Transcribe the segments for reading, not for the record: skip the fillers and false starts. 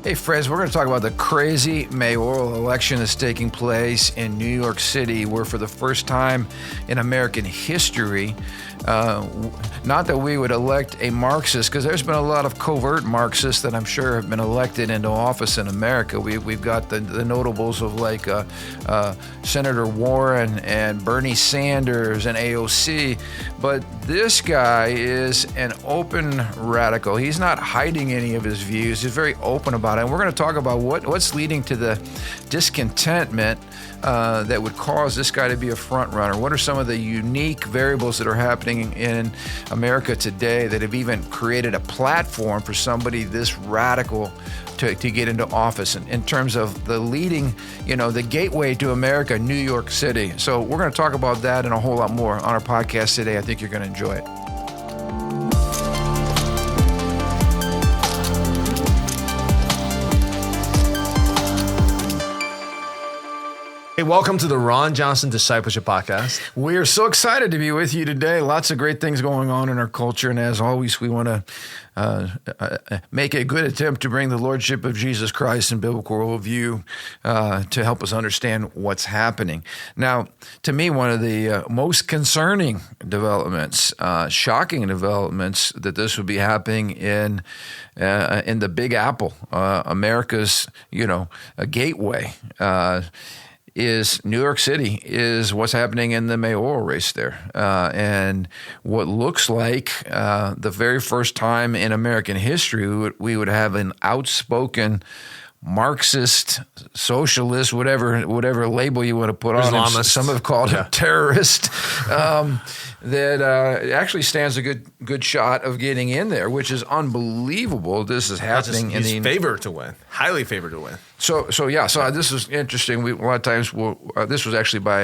Hey friends, we're going to talk about the crazy mayoral election that's taking place in New York City, where for the first time in American history, not that we would elect a Marxist, because there's been a lot of covert Marxists that I'm sure have been elected into office in America. We've got the notables of like Senator Warren and Bernie Sanders and AOC, but this guy is an open radical. He's not hiding any of his views. He's very open about it. And we're going to talk about what's leading to the discontentment that would cause this guy to be a front runner. What are some of the unique variables that are happening in America today that have even created a platform for somebody this radical to get into office in terms of the leading, the gateway to America, New York City. So we're going to talk about that and a whole lot more on our podcast today. I think you're going to enjoy it. Hey, welcome to the Ron Johnson Discipleship Podcast. We are so excited to be with you today. Lots of great things going on in our culture. And as always, we want to make a good attempt to bring the Lordship of Jesus Christ and biblical worldview to help us understand what's happening. Now, to me, one of the most concerning developments, shocking developments that this would be happening in the Big Apple, America's, a gateway, is New York City, is what's happening in the mayoral race there. And what looks like the very first time in American history we would have an outspoken Marxist, socialist, whatever label you want to put on him. Some have called him terrorist. That actually stands a good shot of getting in there, which is unbelievable. This is happening. He's favored to win, highly favored to win. So this is interesting. A lot of times, this was actually by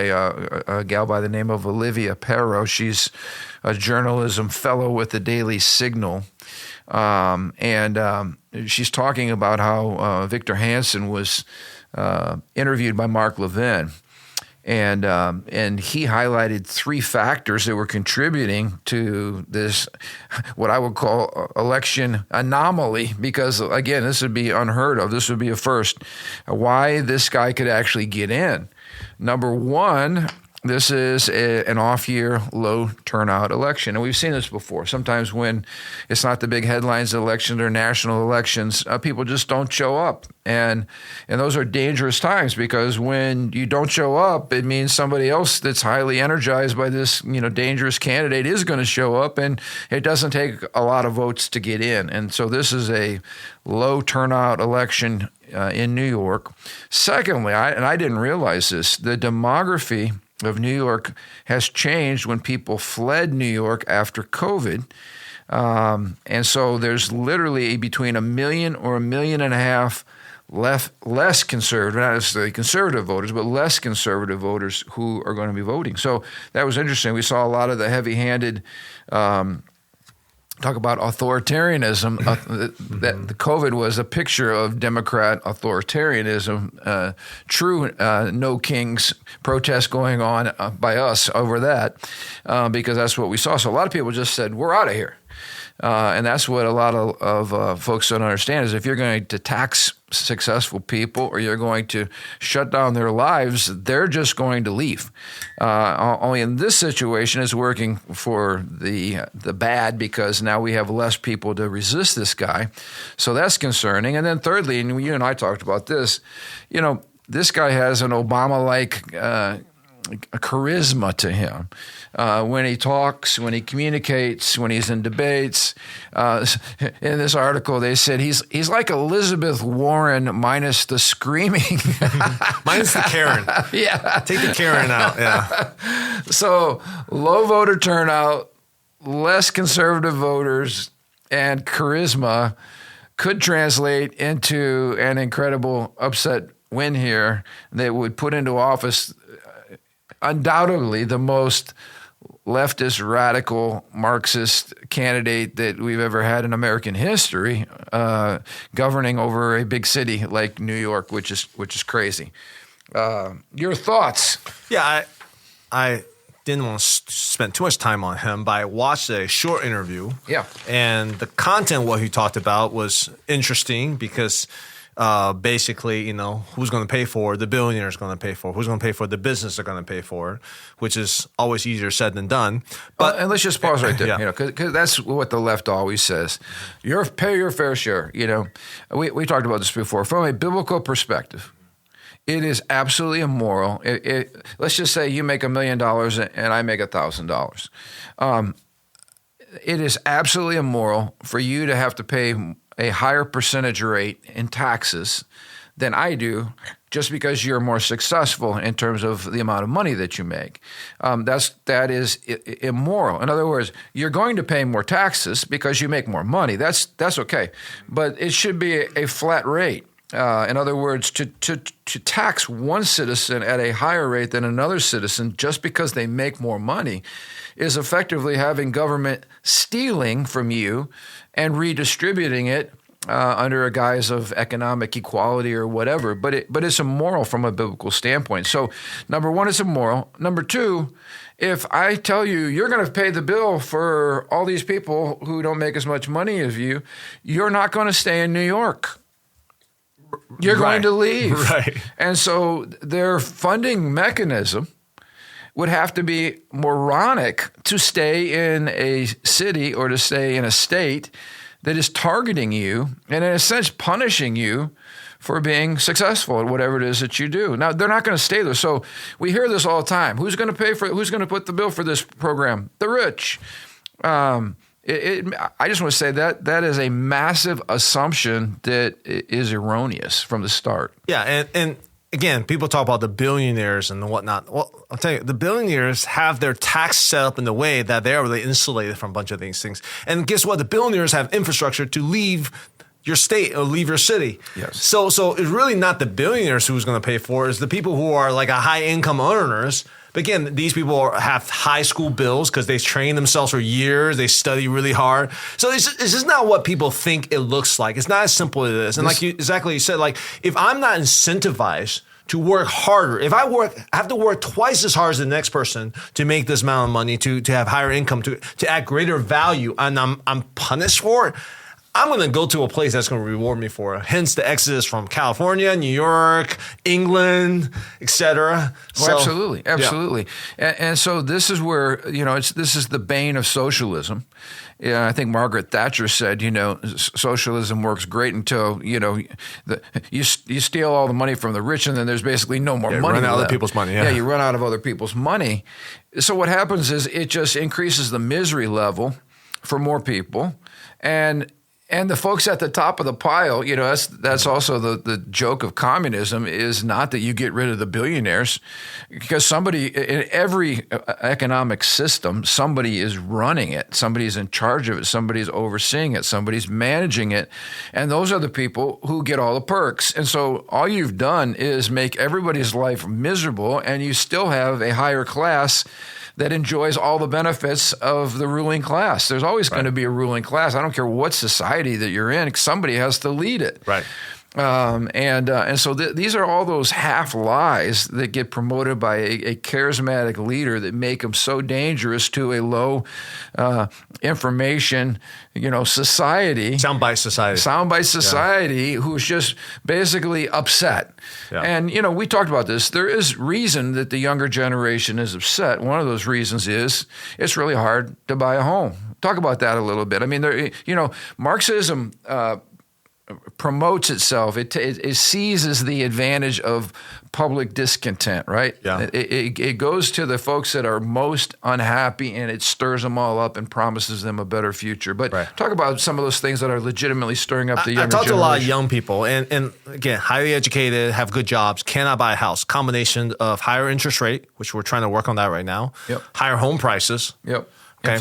a gal by the name of Olivia Perro. She's a journalism fellow with the Daily Signal. And she's talking about how Victor Hansen was interviewed by Mark Levin, and he highlighted three factors that were contributing to this, what I would call election anomaly, because again, this would be unheard of. This would be a first. Why this guy could actually get in. Number one, this is an off-year, low-turnout election. And we've seen this before. Sometimes when it's not the big headlines elections or national elections, people just don't show up. And those are dangerous times, because when you don't show up, it means somebody else that's highly energized by this, dangerous candidate is going to show up, and it doesn't take a lot of votes to get in. And so this is a low-turnout election in New York. Secondly, I didn't realize this, the demography of New York has changed when people fled New York after COVID. And so there's literally between 1 million or 1.5 million less conservative, not necessarily conservative voters, but less conservative voters who are going to be voting. So that was interesting. We saw a lot of the heavy-handed talk about authoritarianism. That the COVID was a picture of Democrat authoritarianism. True no kings protest going on by us over that, because that's what we saw. So a lot of people just said, we're out of here. And that's what a lot of folks don't understand, is if you're going to tax successful people or you're going to shut down their lives, they're just going to leave. Only in this situation it's working for the bad, because now we have less people to resist this guy. So that's concerning. And then thirdly, and you and I talked about this, this guy has an Obama-like a charisma to him. When he talks, when he communicates, when he's in debates. In this article, they said he's like Elizabeth Warren minus the screaming. Minus the Karen. Yeah. Take the Karen out, yeah. So low voter turnout, less conservative voters, and charisma could translate into an incredible upset win here that would put into office undoubtedly the most leftist, radical, Marxist candidate that we've ever had in American history, governing over a big city like New York, which is crazy. Your thoughts? Yeah, I didn't want to spend too much time on him, but I watched a short interview. Yeah. And the content, what he talked about, was interesting because basically, who's going to pay for it? The billionaire is going to pay for it. Who's going to pay for it? The business are going to pay for it, which is always easier said than done. But and let's just pause right there, yeah. Because that's what the left always says. Pay your fair share. We talked about this before. From a biblical perspective, it is absolutely immoral. Let's just say you make $1 million and I make $1,000. It is absolutely immoral for you to have to pay a higher percentage rate in taxes than I do just because you're more successful in terms of the amount of money that you make. That is immoral. In other words, you're going to pay more taxes because you make more money. That's okay. But it should be a flat rate. In other words, to tax one citizen at a higher rate than another citizen just because they make more money is effectively having government stealing from you and redistributing it under a guise of economic equality or whatever. But it's immoral from a biblical standpoint. So, number one, it's immoral. Number two, if I tell you you're going to pay the bill for all these people who don't make as much money as you, you're not going to stay in New York. You're going to leave. Right. And so their funding mechanism would have to be moronic to stay in a city or to stay in a state that is targeting you and in a sense punishing you for being successful at whatever it is that you do. Now, they're not going to stay there. So we hear this all the time. Who's going to put the bill for this program? The rich. I just want to say that is a massive assumption that is erroneous from the start. Yeah, and again, people talk about the billionaires and whatnot. Well, I'll tell you, the billionaires have their tax set up in the way that they are really insulated from a bunch of these things. And guess what? The billionaires have infrastructure to leave your state or leave your city. Yes. So it's really not the billionaires who's going to pay for it. It's the people who are like a high income earners. But again, these people have high school bills because they train themselves for years. They study really hard. So it's just not what people think it looks like. It's not as simple as this. And like you said, like if I'm not incentivized to work harder, if I have to work twice as hard as the next person to make this amount of money, to have higher income, to add greater value, and I'm punished for it, I'm going to go to a place that's going to reward me for it. Hence the exodus from California, New York, England, etc. So, absolutely. Yeah. And so this is where, this is the bane of socialism. Yeah, I think Margaret Thatcher said, socialism works great until, you steal all the money from the rich and then there's basically no more money. You run out of left. other people's money. Yeah, you run out of other people's money. So what happens is it just increases the misery level for more people. And the folks at the top of the pile, that's also the joke of communism is not that you get rid of the billionaires, because somebody in every economic system, somebody is running it, somebody's in charge of it, somebody's overseeing it, somebody's managing it, and those are the people who get all the perks. And so all you've done is make everybody's life miserable, and you still have a higher class that enjoys all the benefits of the ruling class. There's always going to be a ruling class. I don't care what society that you're in. Somebody has to lead it. Right. And so these are all those half lies that get promoted by a charismatic leader that make them so dangerous to a low information, society. Soundbite society. Who's just basically upset. Yeah. And, we talked about this. There is reason that the younger generation is upset. One of those reasons is it's really hard to buy a home. Talk about that a little bit. I mean, Marxism promotes itself. It seizes the advantage of public discontent, right? Yeah. It goes to the folks that are most unhappy and it stirs them all up and promises them a better future. But talk about some of those things that are legitimately stirring up the younger generation. I talk to a lot of young people and again, highly educated, have good jobs, cannot buy a house. Combination of higher interest rate, which we're trying to work on that right now. Yep. Higher home prices. Yep. Okay.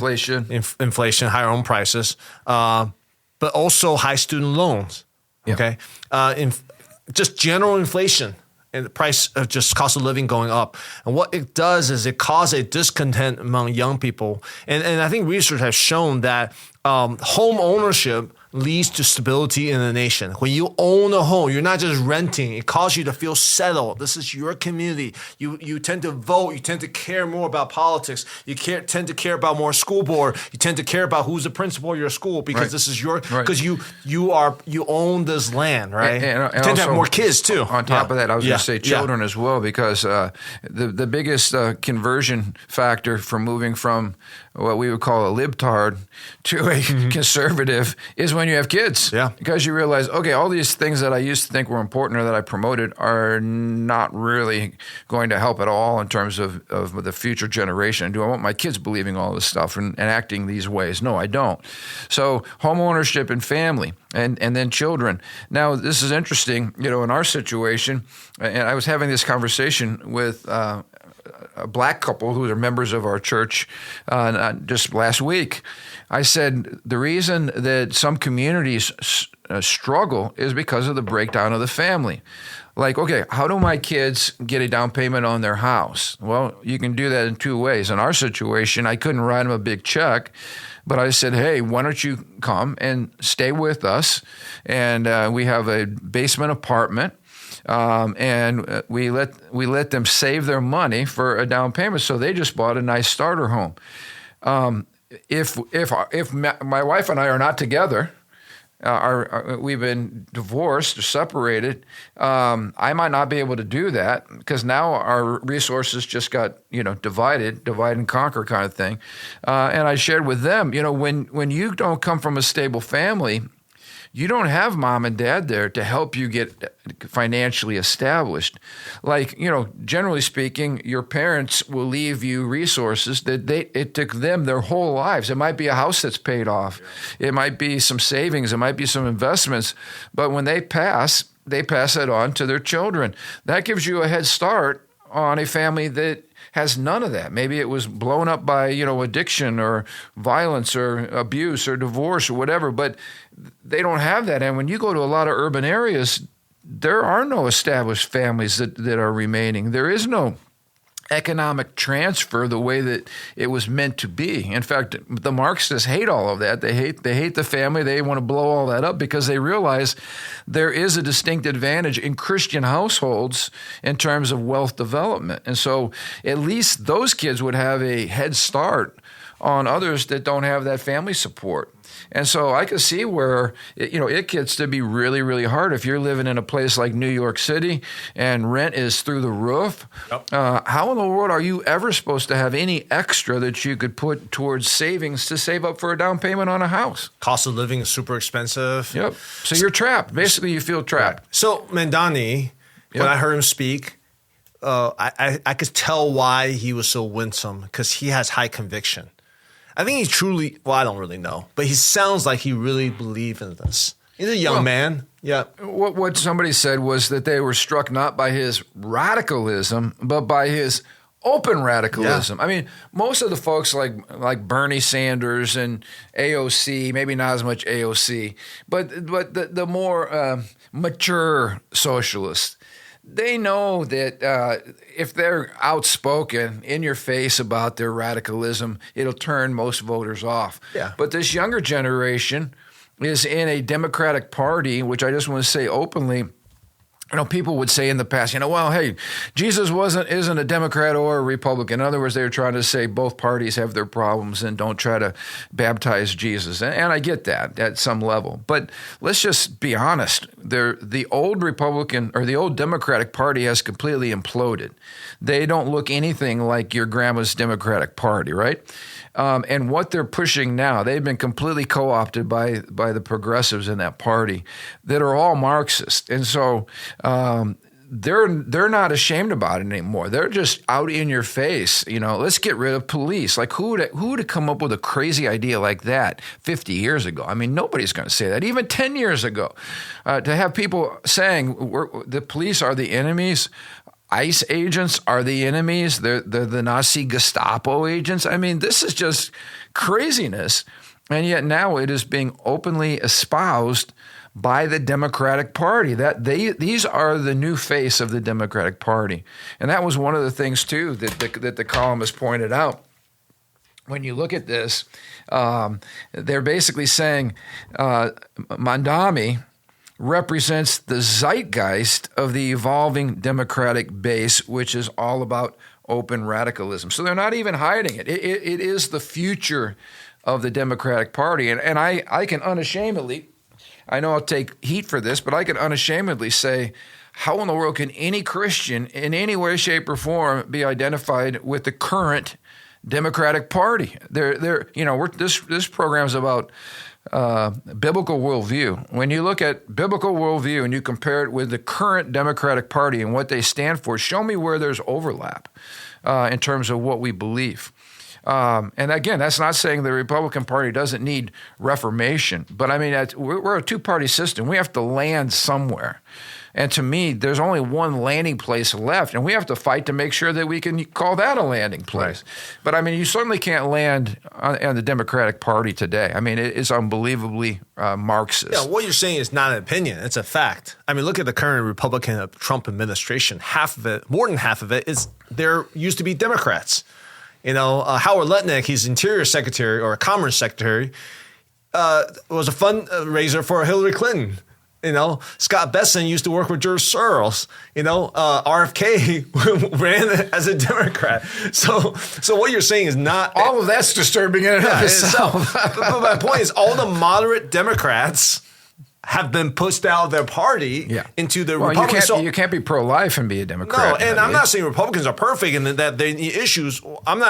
Inflation, higher home prices. But also high student loans, okay? Just general inflation and the price of just cost of living going up. And what it does is it causes a discontent among young people. And I think research has shown that home ownership leads to stability in the nation. When you own a home, you're not just renting. It causes you to feel settled. This is your community. You tend to vote. You tend to care more about politics. You tend to care about more school board. You tend to care about who's the principal of your school because this is your because you own this land, right? And you tend to have more kids too. On top of that, I was going to say children as well, because the biggest conversion factor for moving from what we would call a libtard to a conservative is when you have kids. Yeah. Because you realize, okay, all these things that I used to think were important or that I promoted are not really going to help at all in terms of the future generation. Do I want my kids believing all this stuff and acting these ways? No, I don't. So home ownership and family and then children. Now, this is interesting, in our situation, and I was having this conversation with a black couple who are members of our church just last week. I said, the reason that some communities struggle is because of the breakdown of the family. Like, okay, how do my kids get a down payment on their house? Well, you can do that in two ways. In our situation, I couldn't write them a big check, but I said, hey, why don't you come and stay with us? And we have a basement apartment. And we let them save their money for a down payment, so they just bought a nice starter home. If my wife and I are not together, we've been divorced or separated, I might not be able to do that because now our resources just got divide and conquer kind of thing. And I shared with them, when you don't come from a stable family, you don't have mom and dad there to help you get financially established. Like, generally speaking, your parents will leave you resources that it took them their whole lives. It might be a house that's paid off. Yeah. It might be some savings. It might be some investments. But when they pass it on to their children. That gives you a head start on a family that has none of that. Maybe it was blown up by, addiction or violence or abuse or divorce or whatever, but they don't have that. And when you go to a lot of urban areas, there are no established families that are remaining. There is no economic transfer the way that it was meant to be. In fact, the Marxists hate all of that. They hate the family. They want to blow all that up because they realize there is a distinct advantage in Christian households in terms of wealth development. And so at least those kids would have a head start on others that don't have that family support. And so I could see where, it gets to be really, really hard. If you're living in a place like New York City and rent is through the roof, how in the world are you ever supposed to have any extra that you could put towards savings to save up for a down payment on a house? Cost of living is super expensive. Yep. So you're trapped. Basically, you feel trapped. So Mandani, when I heard him speak, I could tell why he was so winsome because he has high conviction. I think he truly, I don't really know, but he sounds like he really believed in this. He's a young man. Yeah. What somebody said was that they were struck not by his radicalism, but by his open radicalism. Yeah. I mean, most of the folks like Bernie Sanders and AOC, maybe not as much AOC, but the more mature socialists, they know that if they're outspoken in your face about their radicalism, it'll turn most voters off. Yeah. But this younger generation is in a Democratic Party, which I just want to say openly, people would say in the past, well, hey, Jesus isn't a Democrat or a Republican. In other words, they were trying to say both parties have their problems and don't try to baptize Jesus. And I get that at some level. But let's just be honest. The old Republican or the old Democratic Party has completely imploded. They don't look anything like your grandma's Democratic Party, right? And what they're pushing now, they've been completely co-opted by the progressives in that party that are all Marxist. And so they're not ashamed about it anymore. They're just out in your face. Let's get rid of police. Like who would have come up with a crazy idea like that 50 years ago? I mean, nobody's going to say that. Even 10 years ago, to have people saying the police are the enemies. ICE agents are the enemies. They're the Nazi Gestapo agents. I mean, this is just craziness. And yet now it is being openly espoused by the Democratic Party. These are the new face of the Democratic Party. And that was one of the things, too, that the columnist pointed out when you look at this, they're basically saying Mandani represents the zeitgeist of the evolving Democratic base, which is all about open radicalism. So they're not even hiding it. It is the future of the Democratic Party. And I can unashamedly, I know I'll take heat for this, but I can unashamedly say, how in the world can any Christian in any way, shape, or form be identified with the current Democratic Party? This program is about biblical worldview. When you look at biblical worldview and you compare it with the current Democratic Party and what they stand for, show me where there's overlap in terms of what we believe. And again, that's not saying the Republican Party doesn't need reformation, but I mean, we're a two-party system. We have to land somewhere. And to me, there's only one landing place left, and we have to fight to make sure that we can call that a landing place. Right. But I mean, you certainly can't land on the Democratic Party today. I mean, it is unbelievably Marxist. Yeah, what you're saying is not an opinion; it's a fact. I mean, look at the current Republican Trump administration. Half of it, more than half of it, is there used to be Democrats. Howard Lutnick, he's Interior Secretary or Commerce Secretary, was a fundraiser for Hillary Clinton. Scott Besson used to work with George Soros. RFK ran as a Democrat. So what you're saying is not all of that's disturbing in and of itself. But my point is, all the moderate Democrats have been pushed out of their party into the Republicans. You can't be pro-life and be a Democrat. No, and I'm not saying Republicans are perfect and that they need issues. I'm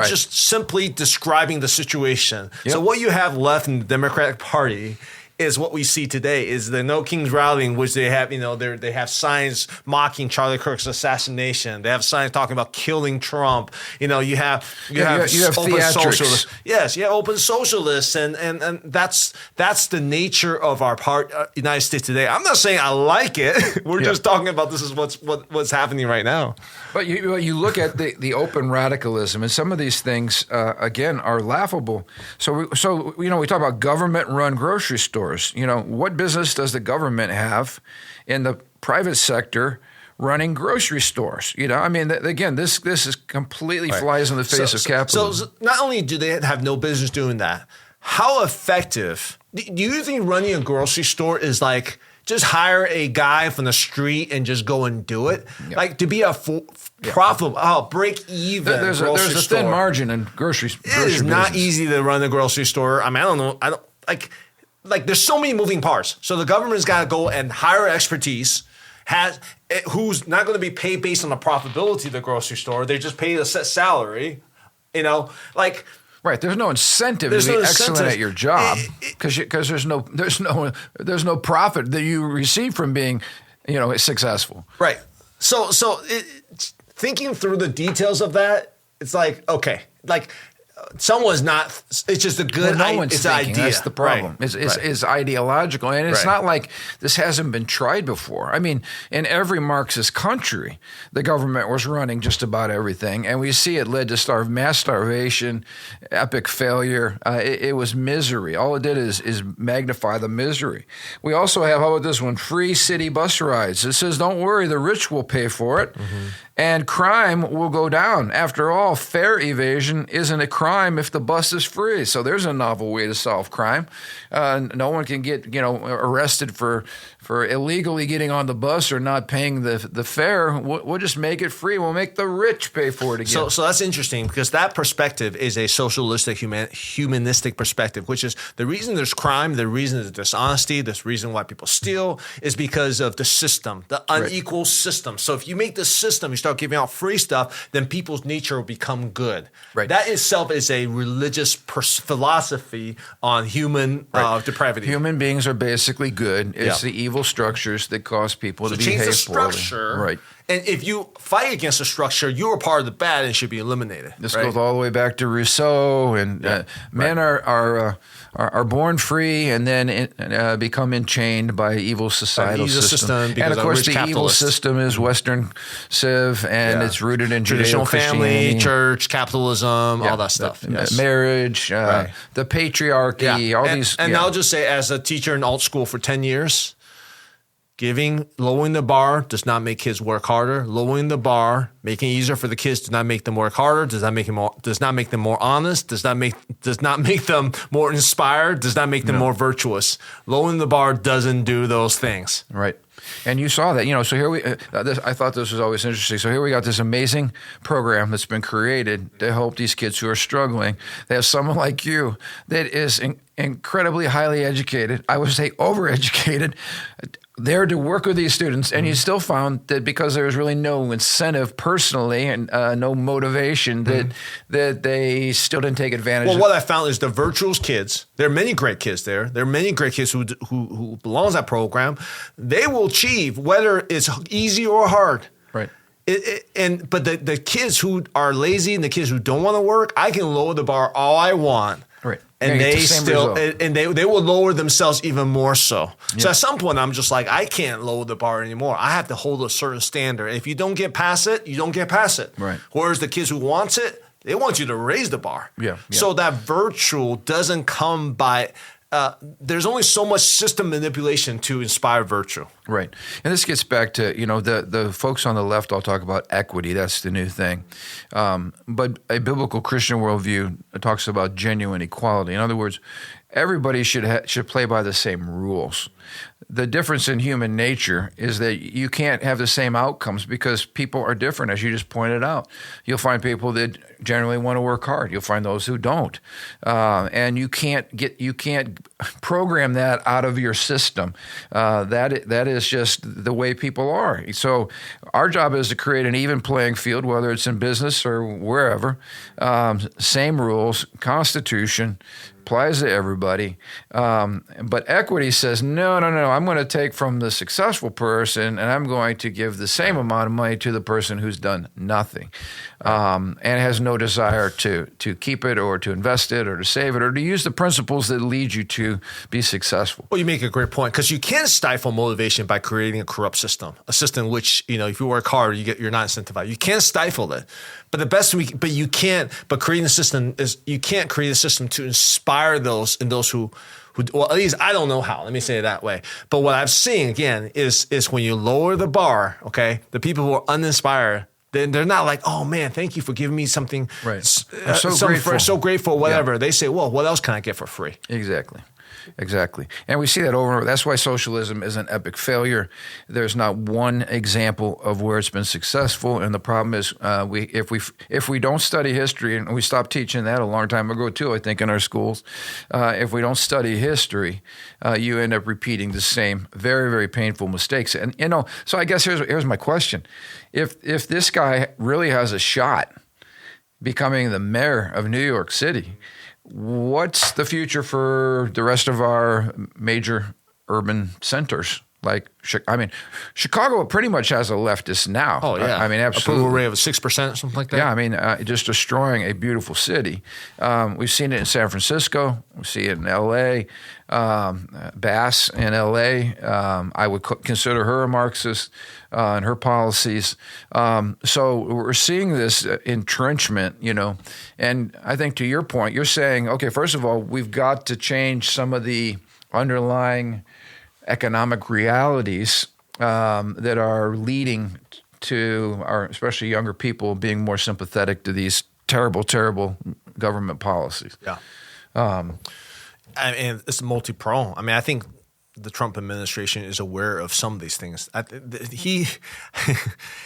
just simply describing the situation. Yep. So what you have left in the Democratic Party is what we see today is the No Kings Rallying, which they have, they have signs mocking Charlie Kirk's assassination. They have signs talking about killing Trump. You have open socialists. Yes, open socialists, and that's the nature of our United States today. I'm not saying I like it. We're just talking about this is what's happening right now. But you look at the open radicalism, and some of these things again are laughable. So we talk about government-run grocery stores. What business does the government have in the private sector running grocery stores? I mean, again, this is completely flies in the face of capitalism. So not only do they have no business doing that, how effective do you think running a grocery store is like? Just hire a guy from the street and just go and do it. Yeah. Like to be a profitable, break even. There's a thin margin in grocery. It is not easy to run a grocery store. I mean, I don't know. I don't like. There's so many moving parts. So the government's got to go and hire expertise. Who's not going to be paid based on the profitability of the grocery store. They just pay a set salary. Right, there's no incentive to be excellent at your job because there's no profit that you receive from being, successful. Right. So thinking through the details of that, it's like okay, like someone's not. It's just a good. No one's it's thinking. Idea. That's the problem. Right. It's ideological, and it's not like this hasn't been tried before. I mean, in every Marxist country, the government was running just about everything, and we see it led to mass starvation, epic failure. It was misery. All it did is magnify the misery. We also have, how about this one? Free city bus rides. It says, "Don't worry, the rich will pay for it." Mm-hmm. And crime will go down. After all, fare evasion isn't a crime if the bus is free. So there's a novel way to solve crime. No one can get arrested for illegally getting on the bus or not paying the fare. We'll just make it free. We'll make the rich pay for it again. So that's interesting because that perspective is a socialistic, humanistic perspective, which is the reason there's crime, the reason there's dishonesty, the reason why people steal is because of the system, the unequal system. So if you make the system, you start giving out free stuff, then people's nature will become good. Right. That itself is a religious philosophy on human depravity. Human beings are basically good. It's the evil structures that cause people to behave poorly. Change the structure. Right. And if you fight against the structure, you are part of the bad and should be eliminated. This goes all the way back to Rousseau, and men are born free and then become enchained by evil societal system. And of course, the evil system is Western civ, and it's rooted in traditional Judeo-Christianity, family, church, capitalism, all that stuff. Marriage, the patriarchy, all these. And I'll just say, as a teacher in alt school for 10 years, Lowering the bar does not make kids work harder. Lowering the bar, making it easier for the kids, does not make them work harder. Does not make them more honest. Does not make them more inspired. Does not make them more virtuous. Lowering the bar doesn't do those things. Right. And you saw that, so here I thought this was always interesting. So here we got this amazing program that's been created to help these kids who are struggling. They have someone like you that is incredibly highly educated, I would say overeducated, there to work with these students, and you still found that because there was really no incentive personally and no motivation that they still didn't take advantage. Well, what I found is the virtuous kids. There are many great kids there. There are many great kids who belong to that program. They will achieve whether it's easy or hard. Right. But the kids who are lazy and the kids who don't want to work, I can lower the bar all I want. Right. And they will lower themselves even more so. Yep. So at some point, I'm just like, I can't lower the bar anymore. I have to hold a certain standard. If you don't get past it, you don't get past it. Right. Whereas the kids who want it, they want you to raise the bar. Yeah. So that virtue doesn't come by. There's only so much system manipulation to inspire virtue. Right. And this gets back to, the folks on the left all talk about equity. That's the new thing. But a biblical Christian worldview talks about genuine equality. In other words, everybody should play by the same rules. The difference in human nature is that you can't have the same outcomes because people are different, as you just pointed out. You'll find people that generally want to work hard. You'll find those who don't, and you can't program that out of your system. That is just the way people are. So our job is to create an even playing field, whether it's in business or wherever. Same rules, Constitution applies to everybody. But equity says, no, I'm going to take from the successful person and I'm going to give the same amount of money to the person who's done nothing and has no desire to keep it or to invest it or to save it or to use the principles that lead you to be successful. Well, you make a great point because you can't stifle motivation by creating a corrupt system, a system in which, if you work hard, you're not incentivized. You can't stifle it. But but creating a system you can't create a system to inspire those who, well, at least I don't know how. Let me say it that way. But what I've seen again is when you lower the bar, okay, the people who are uninspired, they're not like, oh man, thank you for giving me something. Right. So grateful, whatever. Yeah. They say, well, what else can I get for free? Exactly. And we see that over and over. That's why socialism is an epic failure. There's not one example of where it's been successful. And the problem is if we don't study history, and we stopped teaching that a long time ago too, I think, in our schools, if we don't study history, you end up repeating the same very, very painful mistakes. And, so I guess here's my question. If this guy really has a shot becoming the mayor of New York City, what's the future for the rest of our major urban centers? Chicago pretty much has a leftist now. Oh, yeah. Absolutely. Approval rate of 6% or something like that? Yeah, just destroying a beautiful city. We've seen it in San Francisco. We see it in L.A., Bass in L.A. I would consider her a Marxist and her policies. So we're seeing this entrenchment, and I think to your point, you're saying, okay, first of all, we've got to change some of the underlying economic realities that are leading to our, especially younger people, being more sympathetic to these terrible, terrible government policies. Yeah. And it's multi-pronged. I think the Trump administration is aware of some of these things.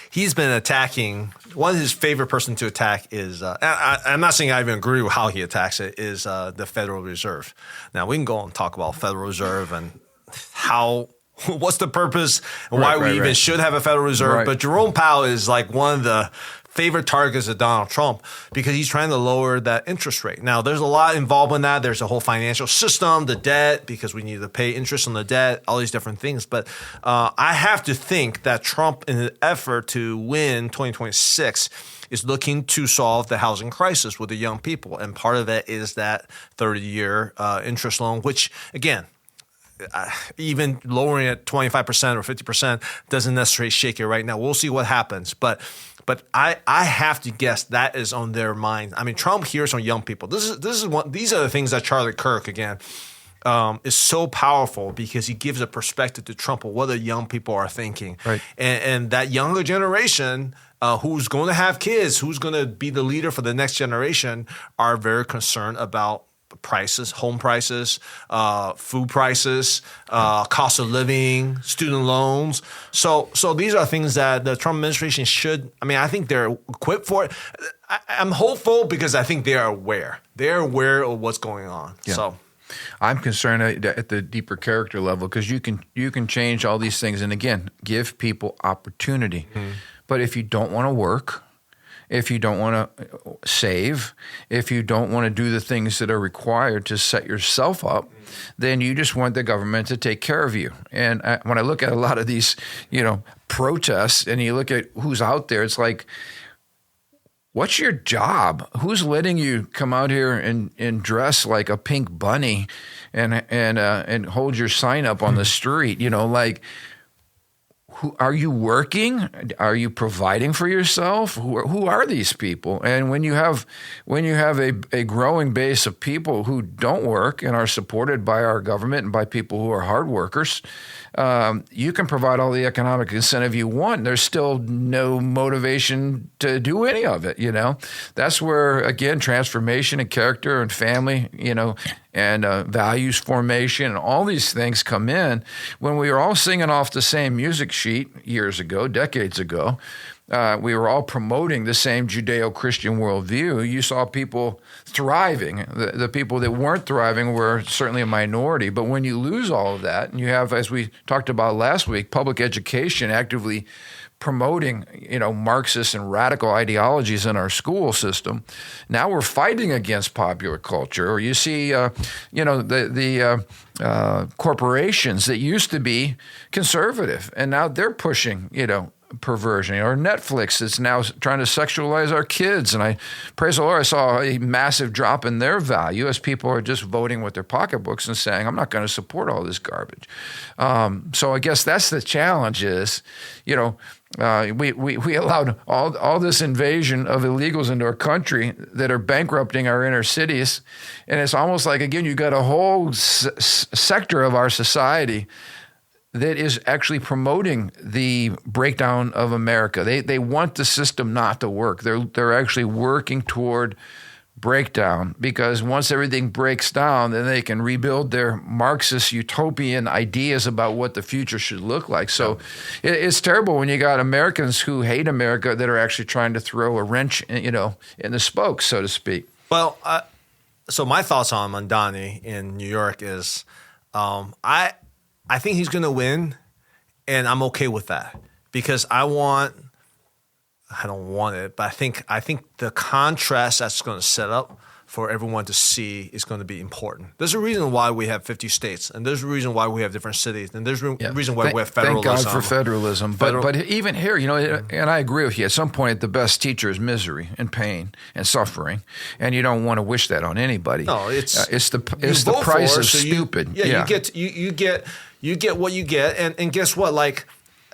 He's been attacking. One of his favorite person to attack is. I'm not saying I even agree with how he attacks it. Is the Federal Reserve. Now we can go and talk about Federal Reserve and what's the purpose and why we even should have a Federal Reserve. Right. But Jerome Powell is like one of the favorite targets of Donald Trump because he's trying to lower that interest rate. Now, there's a lot involved in that. There's a whole financial system, the debt, because we need to pay interest on the debt, all these different things. But I have to think that Trump, in an effort to win 2026, is looking to solve the housing crisis with the young people. And part of it is that 30-year interest loan, which, again, even lowering it 25% or 50% doesn't necessarily shake it right now. We'll see what happens. But I have to guess that is on their mind. Trump hears from young people. These are the things that Charlie Kirk, again, is so powerful because he gives a perspective to Trump of what the young people are thinking. Right. And that younger generation who's going to have kids, who's going to be the leader for the next generation, are very concerned about prices, home prices, food prices, cost of living, student loans. So these are things that the Trump administration should, I think they're equipped for it. I'm hopeful because I think they're aware. They're aware of what's going on. Yeah. So I'm concerned at the deeper character level because you can change all these things and, again, give people opportunity. Mm-hmm. But if you don't want to work, if you don't want to save, if you don't want to do the things that are required to set yourself up, then you just want the government to take care of you. And when I look at a lot of these, protests, and you look at who's out there, it's like, what's your job? Who's letting you come out here and dress like a pink bunny and hold your sign up on the street? Who are you working? Are you providing for yourself? Who are these people? And when you have a growing base of people who don't work and are supported by our government and by people who are hard workers, you can provide all the economic incentive you want. There's still no motivation to do any of it. That's where, again, transformation and character and family, and values formation and all these things come in. When we were all singing off the same music sheet years ago, decades ago, we were all promoting the same Judeo-Christian worldview. You saw people thriving. The people that weren't thriving were certainly a minority. But when you lose all of that, and you have, as we talked about last week, public education actively promoting, Marxist and radical ideologies in our school system, now we're fighting against popular culture. Or you see, the corporations that used to be conservative, and now they're pushing, perversion, or Netflix that's now trying to sexualize our kids. And I praise the Lord, I saw a massive drop in their value as people are just voting with their pocketbooks and saying, I'm not going to support all this garbage. So I guess that's the challenge is, we allowed all this invasion of illegals into our country that are bankrupting our inner cities. And it's almost like, again, you got a whole sector of our society that is actually promoting the breakdown of America. They want the system not to work. They're actually working toward breakdown, because once everything breaks down, then they can rebuild their Marxist utopian ideas about what the future should look like. So it's terrible when you got Americans who hate America that are actually trying to throw a wrench, in the spokes, so to speak. Well, so my thoughts on Mandani in New York is, I think he's going to win, and I'm okay with that because I don't want it, but I think the contrast that's going to set up for everyone to see is going to be important. There's a reason why we have 50 states, and there's a reason why we have different cities, and there's a reason why we have federalism. Thank God for federalism. But even here, and I agree with you, at some point the best teacher is misery and pain and suffering, and you don't want to wish that on anybody. No, it's the price of stupid. You get what you get, and guess what? Like,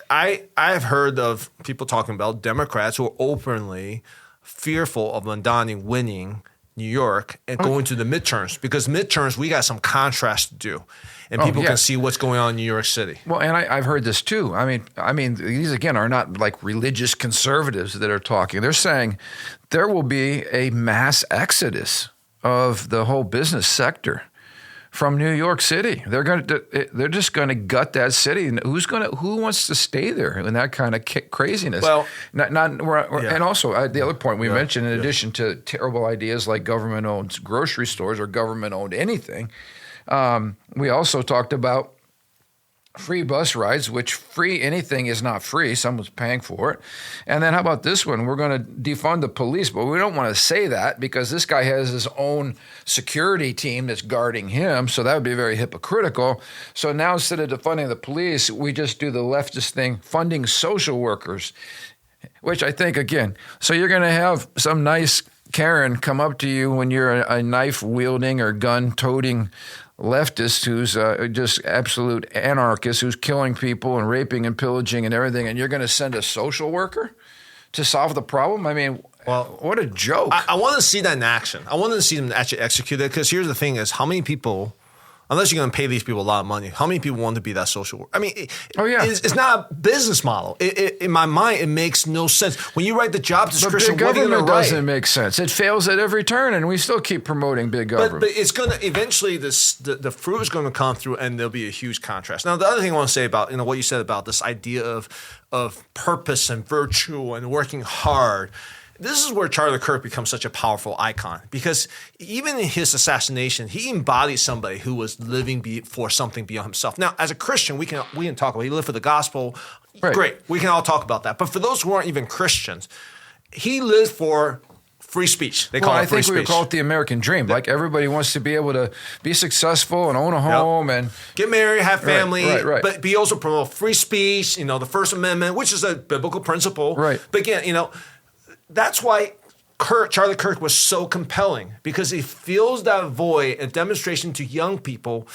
I've heard of people talking about Democrats who are openly fearful of Mandani winning New York and going to the midterms, because midterms we got some contrast to do, and people can see what's going on in New York City. Well, and I've heard this too. I mean, these again are not like religious conservatives that are talking. They're saying there will be a mass exodus of the whole business sector from New York City. They're just going to gut that city. And who wants to stay there in that kind of craziness? Well, and also the other point we mentioned, in addition to terrible ideas like government-owned grocery stores or government-owned anything, we also talked about free bus rides, which free anything is not free. Someone's paying for it. And then how about this one? We're going to defund the police, but we don't want to say that because this guy has his own security team that's guarding him. So that would be very hypocritical. So now instead of defunding the police, we just do the leftist thing, funding social workers, which I think, again, so you're going to have some nice Karen come up to you when you're a knife-wielding or gun-toting leftist who's just absolute anarchist who's killing people and raping and pillaging and everything, and you're going to send a social worker to solve the problem? I mean, what a joke. I want to see that in action. I want to see them actually execute it, because here's the thing is, how many people Unless you're going to pay these people a lot of money. How many people want to be that social worker? I mean, it's not a business model. In my mind, it makes no sense. When you write the job description, but big what are you going government to write? doesn't make sense. It fails at every turn, and we still keep promoting big government. But it's going to eventually the fruit is going to come through, and there'll be a huge contrast. Now, the other thing I want to say about what you said about this idea of purpose and virtue and working hard. This is where Charlie Kirk becomes such a powerful icon, because even in his assassination, he embodied somebody who was living for something beyond himself. Now, as a Christian, we can talk about he lived for the gospel. Right. Great, we can all talk about that. But for those who aren't even Christians, he lived for free speech. They call it free speech. I think we call it the American dream. Like everybody wants to be able to be successful and own a home and get married, have family, right. but be also promote free speech. The First Amendment, which is a biblical principle. Right. But again, that's why Charlie Kirk was so compelling, because he fills that void, a demonstration to young people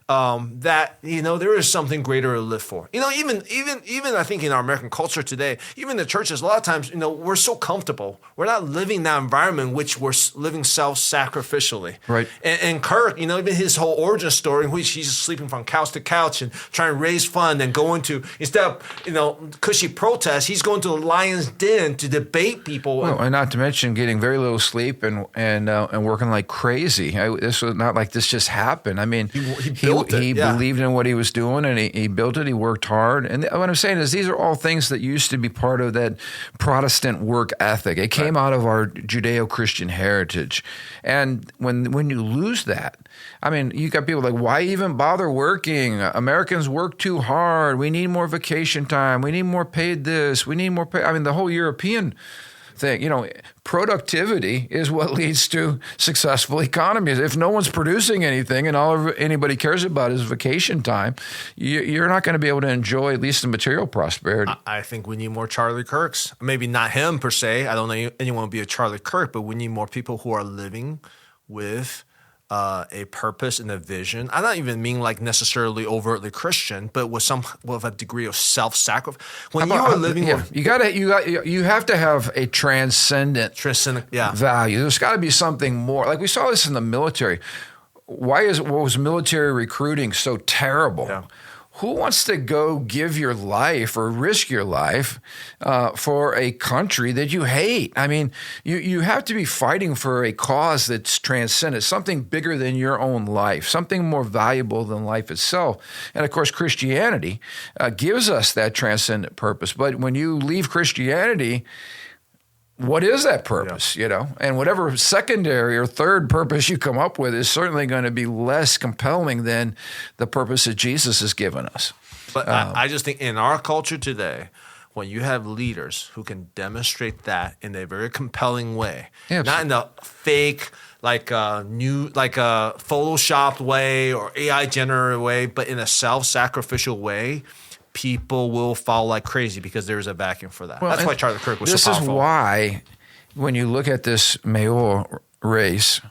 that there is something greater to live for. Even I think in our American culture today, even the churches, a lot of times, we're so comfortable. We're not living that environment in which we're living self-sacrificially. Right. And Kirk, even his whole origin story in which he's sleeping from couch to couch and trying to raise funds and going to, instead of cushy protests, he's going to the lion's den to debate people. Well, and not to mention getting very little sleep and working like crazy. This was not like this just happened. I mean, he believed in what he was doing, and he built it. He worked hard. And what I'm saying is these are all things that used to be part of that Protestant work ethic. It came out of our Judeo-Christian heritage. And when you lose that, I mean, you got people like, why even bother working? Americans work too hard. We need more vacation time. We need more paid this. We need more pay. I mean, the whole European thing, productivity is what leads to successful economies. If no one's producing anything and all anybody cares about is vacation time, you're not going to be able to enjoy at least the material prosperity. I think we need more Charlie Kirks. Maybe not him per se. I don't know anyone would be a Charlie Kirk, but we need more people who are living with a purpose and a vision. I don't even mean like necessarily overtly Christian, but with a degree of self-sacrifice. When you are living, you have to have a transcendent value. There's got to be something more. Like we saw this in the military. Why was military recruiting so terrible? Yeah. Who wants to go give your life or risk your life for a country that you hate? I mean, you have to be fighting for a cause that's transcendent, something bigger than your own life, something more valuable than life itself. And of course, Christianity gives us that transcendent purpose. But when you leave Christianity, what is that purpose, And whatever secondary or third purpose you come up with is certainly going to be less compelling than the purpose that Jesus has given us. But I just think in our culture today, when you have leaders who can demonstrate that in a very compelling way, not in the fake, like a photoshopped way or AI generated way, but in a self-sacrificial way, people will follow like crazy because there's a vacuum for that. That's why Charlie Kirk was so powerful. This is why, when you look at this mayoral race,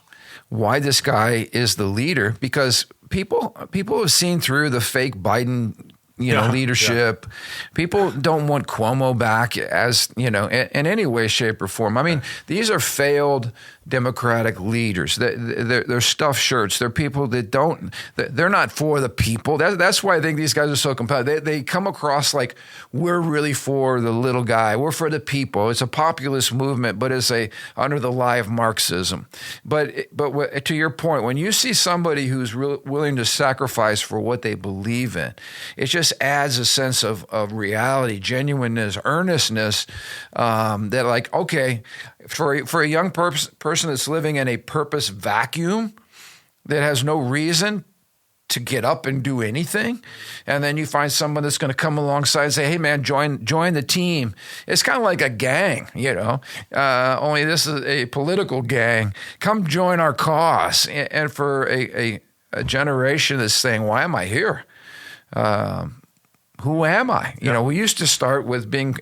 why this guy is the leader, because people have seen through the fake Biden leadership. People don't want Cuomo back as, in any way, shape, or form. I mean, these are failed Democratic leaders. They're stuffed shirts. They're people that they're not for the people. That's why I think these guys are so compelling. They come across like, we're really for the little guy. We're for the people. It's a populist movement, but it's under the lie of Marxism. But to your point, when you see somebody who's willing to sacrifice for what they believe in, it just adds a sense of reality, genuineness, earnestness, that like, okay, for a young person that's living in a purpose vacuum that has no reason to get up and do anything, and then you find someone that's going to come alongside and say, hey man, join the team. It's kind of like a gang, only this is a political gang. Come join our cause. And for a generation that's saying, why am I here? Who am I? We used to start with being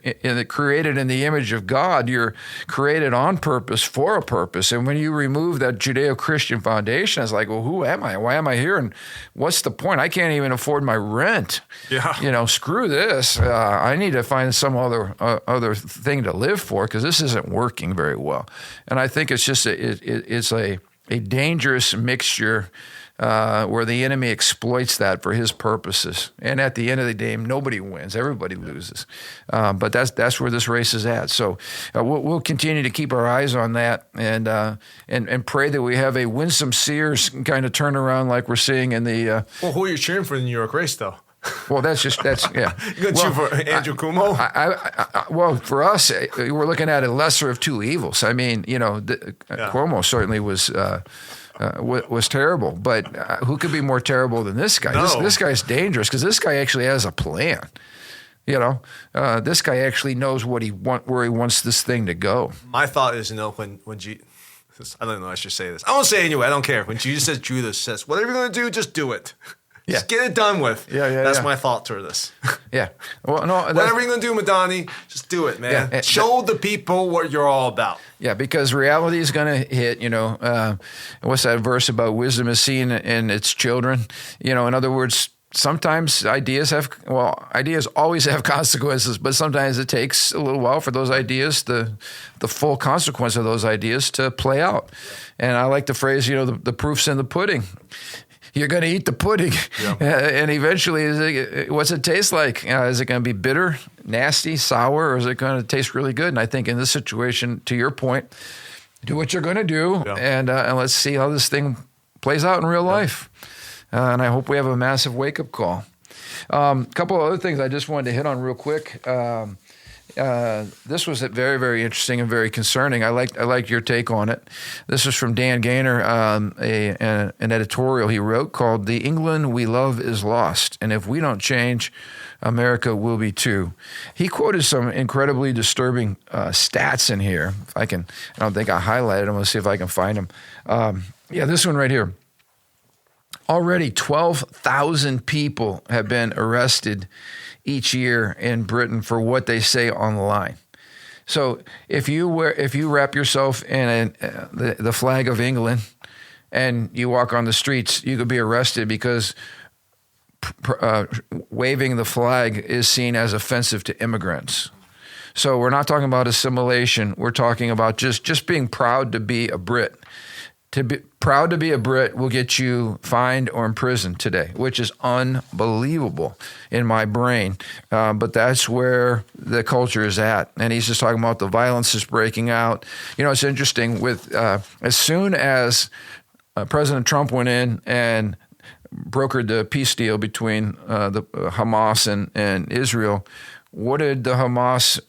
created in the image of God. You're created on purpose for a purpose. And when you remove that Judeo-Christian foundation, it's like, well, who am I? Why am I here? And what's the point? I can't even afford my rent. Yeah. Screw this. I need to find some other thing to live for, because this isn't working very well. And I think it's just it's a dangerous mixture where the enemy exploits that for his purposes. And at the end of the day, nobody wins. Everybody loses. But that's where this race is at. So we'll continue to keep our eyes on that and pray that we have a Winsome Sears kind of turnaround like we're seeing in the... Well, who are you cheering for in the New York race, though? Well, that's yeah. You're going to cheer for Andrew Cuomo? Well, for us, we're looking at a lesser of two evils. I mean, Cuomo certainly was terrible, but who could be more terrible than this guy? No. This guy's dangerous because this guy actually has a plan. This guy actually knows where he wants this thing to go. My thought is, when I don't know, I should say this. I won't say it anyway. I don't care. When Jesus says, Judas says, whatever you're going to do, just do it. Yeah. Just get it done with. That's my thought toward this. Yeah. Well, no. Whatever you're going to do, Mandani, just do it, man. Yeah. Show the people what you're all about. Yeah, because reality is going to hit, what's that verse about wisdom is seen in its children? In other words, sometimes ideas always have consequences, but sometimes it takes a little while for those ideas, the full consequence of those ideas to play out. And I like the phrase, the proof's in the pudding. You're going to eat the pudding. Yeah. And eventually, what's it taste like? Is it going to be bitter, nasty, sour, or is it going to taste really good? And I think in this situation, to your point, do what you're going to do, and let's see how this thing plays out in real life. And I hope we have a massive wake-up call. A couple of other things I just wanted to hit on real quick. This was very, very interesting and very concerning. I liked your take on it. This is from Dan Gaynor, an editorial he wrote called "The England We Love Is Lost, and if we don't change, America will be too." He quoted some incredibly disturbing stats in here. I don't think I highlighted them. Let's see if I can find them. This one right here. Already 12,000 people have been arrested each year in Britain for what they say online. So if you wrap yourself in the flag of England and you walk on the streets, you could be arrested because waving the flag is seen as offensive to immigrants. So we're not talking about assimilation. We're talking about just being proud to be a Brit. To be proud to be a Brit will get you fined or imprisoned today, which is unbelievable in my brain. But that's where the culture is at. And he's just talking about the violence is breaking out. It's interesting with as soon as President Trump went in and brokered the peace deal between the Hamas and Israel. What did the Hamas,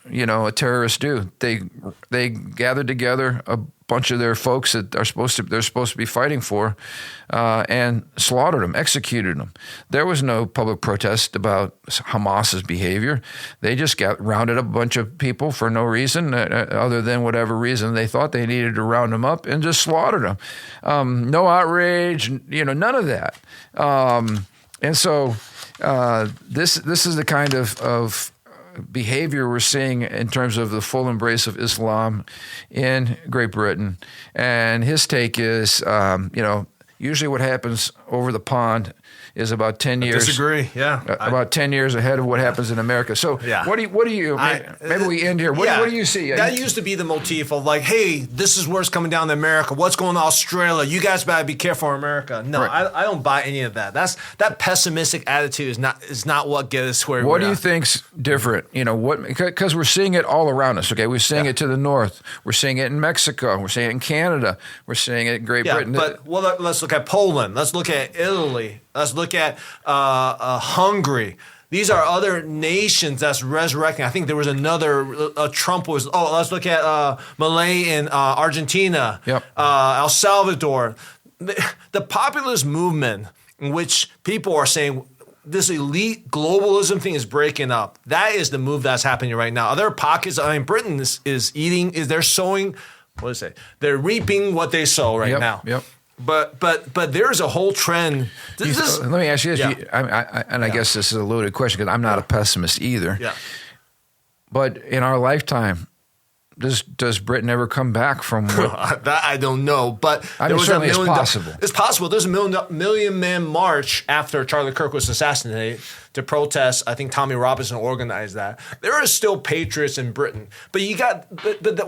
terrorists do? They gathered together a bunch of their folks that they're supposed to be fighting for, and slaughtered them, executed them. There was no public protest about Hamas's behavior. They just rounded up a bunch of people for no reason other than whatever reason they thought they needed to round them up, and just slaughtered them. No outrage, none of that. And so this is the kind of behavior we're seeing in terms of the full embrace of Islam in Great Britain. And his take is, usually what happens over the pond is about 10 years. Disagree, yeah. About 10 years ahead of what happens in America. So what do you maybe we end here. What do you see? That used to be the motif of like, hey, this is where it's coming down to America. What's going on in Australia? You guys better be careful in America. No, right. I don't buy any of that. That pessimistic attitude is not what gets us where we're at. What do you think's different? Because we're seeing it all around us, okay? We're seeing it to the north. We're seeing it in Mexico. We're seeing it in Canada. We're seeing it in Great Britain. But let's look at Poland. Let's look at Italy. Let's look at Hungary. These are other nations that's resurrecting. I think there was another, Trump was, let's look at Malay in Argentina, El Salvador. The populist movement in which people are saying this elite globalism thing is breaking up. That is the move that's happening right now. Other pockets, Britain they're sowing, they're reaping what they sow right now. Yep. But there's a whole trend. Let me ask you this, I guess this is a loaded question because I'm not a pessimist either. Yeah. But in our lifetime, does Britain ever come back from what? That I don't know, but certainly it's possible. It's possible. There's a million man march after Charlie Kirk was assassinated to protest. I think Tommy Robinson organized that. There are still patriots in Britain, but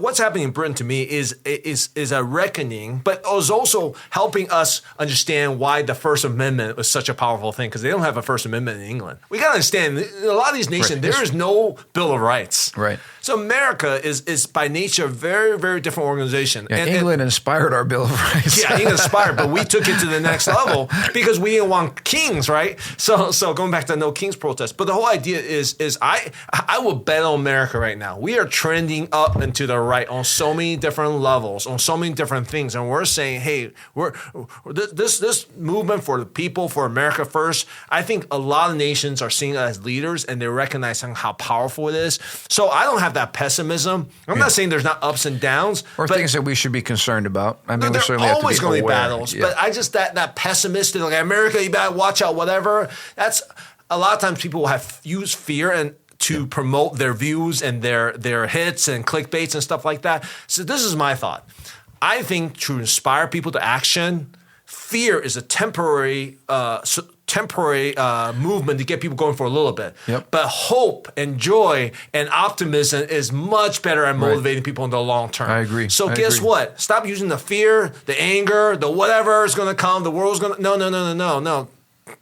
what's happening in Britain to me is a reckoning, but it was also helping us understand why the First Amendment was such a powerful thing, because they don't have a First Amendment in England. We got to understand, in a lot of these nations, there is no Bill of Rights. Right. So America is by nature a very, very different organization. Yeah, England inspired our Bill of Rights. Yeah, England inspired, but we took it to the next level because we didn't want kings, right? So going back to the No Kings protest. But the whole idea is I will bet on America right now. We are trending up and to the right on so many different levels, on so many different things. And we're saying, hey, this movement for the people, for America first, I think a lot of nations are seeing it as leaders and they're recognizing how powerful it is. So I don't have that pessimism. I'm not saying there's not ups and downs. Or things that we should be concerned about. I mean, there certainly are always going to be battles. Yeah. But I just, that pessimistic, like America, you better watch out, whatever. That's a lot of times people will have used fear and to promote their views and their hits and clickbaits and stuff like that. So this is my thought. I think to inspire people to action, fear is a temporary movement to get people going for a little bit. Yep. But hope and joy and optimism is much better at motivating people in the long term. I agree. So guess what? Stop using the fear, the anger, the whatever is going to come, the world's going to... No.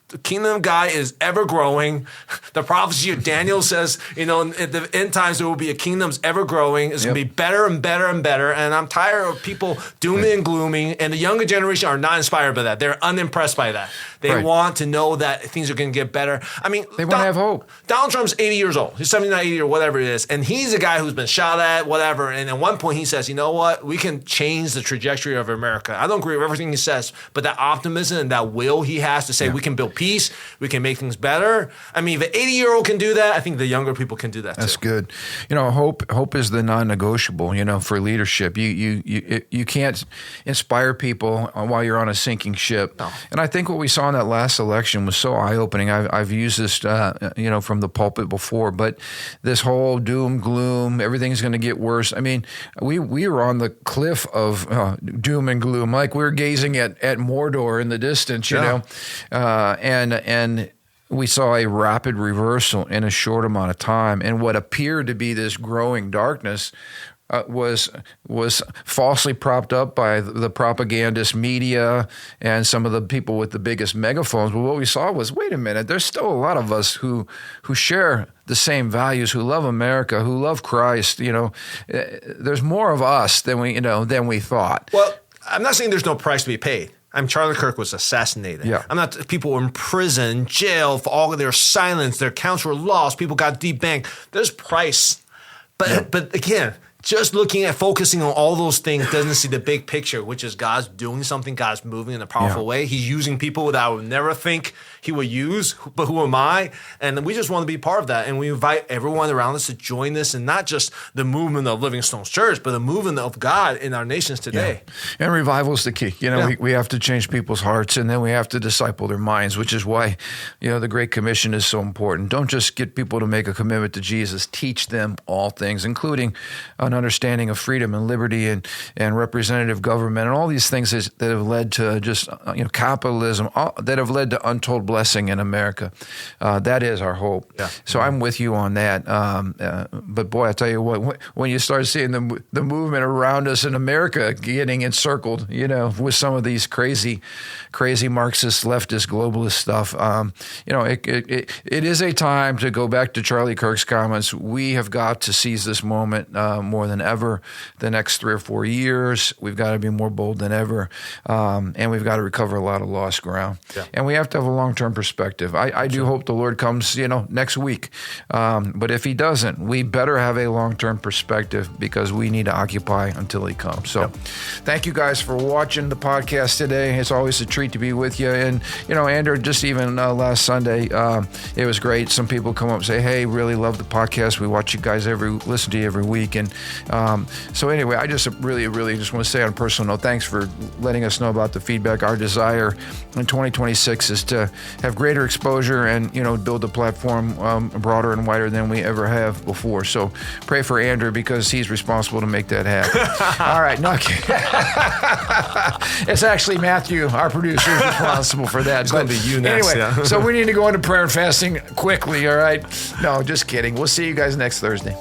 The kingdom of God is ever growing. The prophecy of Daniel says, at the end times there will be a kingdom that's ever growing. It's going to be better and better and better. And I'm tired of people dooming and glooming. And the younger generation are not inspired by that. They're unimpressed by that. They want to know that things are going to get better. I mean, they want to have hope. Donald Trump's 80 years old. He's 79, 80 or whatever it is. And he's a guy who's been shot at, whatever. And at one point he says, you know what? We can change the trajectory of America. I don't agree with everything he says, but that optimism and that will he has to say we can build peace, we can make things better. I mean, if an 80-year-old can do that, I think the younger people can do that too. That's good. Hope is the non-negotiable, for leadership. You can't inspire people while you're on a sinking ship. No. And I think what we saw in that last election was so eye-opening. I've used this, from the pulpit before, but this whole doom, gloom, everything's going to get worse. I mean, we were on the cliff of doom and gloom, like we were gazing at Mordor in the distance, and we saw a rapid reversal in a short amount of time. And what appeared to be this growing darkness was falsely propped up by the propagandist media and some of the people with the biggest megaphones. But what we saw was, wait a minute, there's still a lot of us who share the same values, who love America, who love Christ. There's more of us than we thought. Well, I'm not saying there's no price to be paid. Charlie Kirk was assassinated. Yeah. People were in prison, jail for all of their silence. Their accounts were lost. People got debanked. There's price. But again, just focusing on all those things doesn't see the big picture, which is God's doing something, God's moving in a powerful way. He's using people that I would never think he would use, but who am I? And we just want to be part of that. And we invite everyone around us to join this, and not just the movement of Livingstone's Church, but the movement of God in our nations today. Yeah. And revival is the key. We have to change people's hearts, and then we have to disciple their minds, which is why, the Great Commission is so important. Don't just get people to make a commitment to Jesus. Teach them all things, including an understanding of freedom and liberty and representative government and all these things that have led to just capitalism, that have led to untold blessing in America. That is our hope. Yeah. So I'm with you on that. But boy, I tell you what, when you start seeing the movement around us in America getting encircled, with some of these crazy Marxist, leftist, globalist stuff, it is a time to go back to Charlie Kirk's comments. We have got to seize this moment more than ever. The next 3 or 4 years, we've got to be more bold than ever, and we've got to recover a lot of lost ground. Yeah. And we have to have a long-term perspective. I do hope the Lord comes, next week. But if he doesn't, we better have a long-term perspective, because we need to occupy until he comes. So thank you guys for watching the podcast today. It's always a treat to be with you. And, Andrew, just even last Sunday, it was great. Some people come up and say, hey, really love the podcast. We watch you guys listen to you every week. And so anyway, I just really just want to say on a personal note, thanks for letting us know about the feedback. Our desire in 2026 is to have greater exposure and, build the platform broader and wider than we ever have before. So pray for Andrew because he's responsible to make that happen. All right. No, it's actually Matthew, our producer, is responsible for that. It's going to be you next. Anyway, so we need to go into prayer and fasting quickly, all right? No, just kidding. We'll see you guys next Thursday.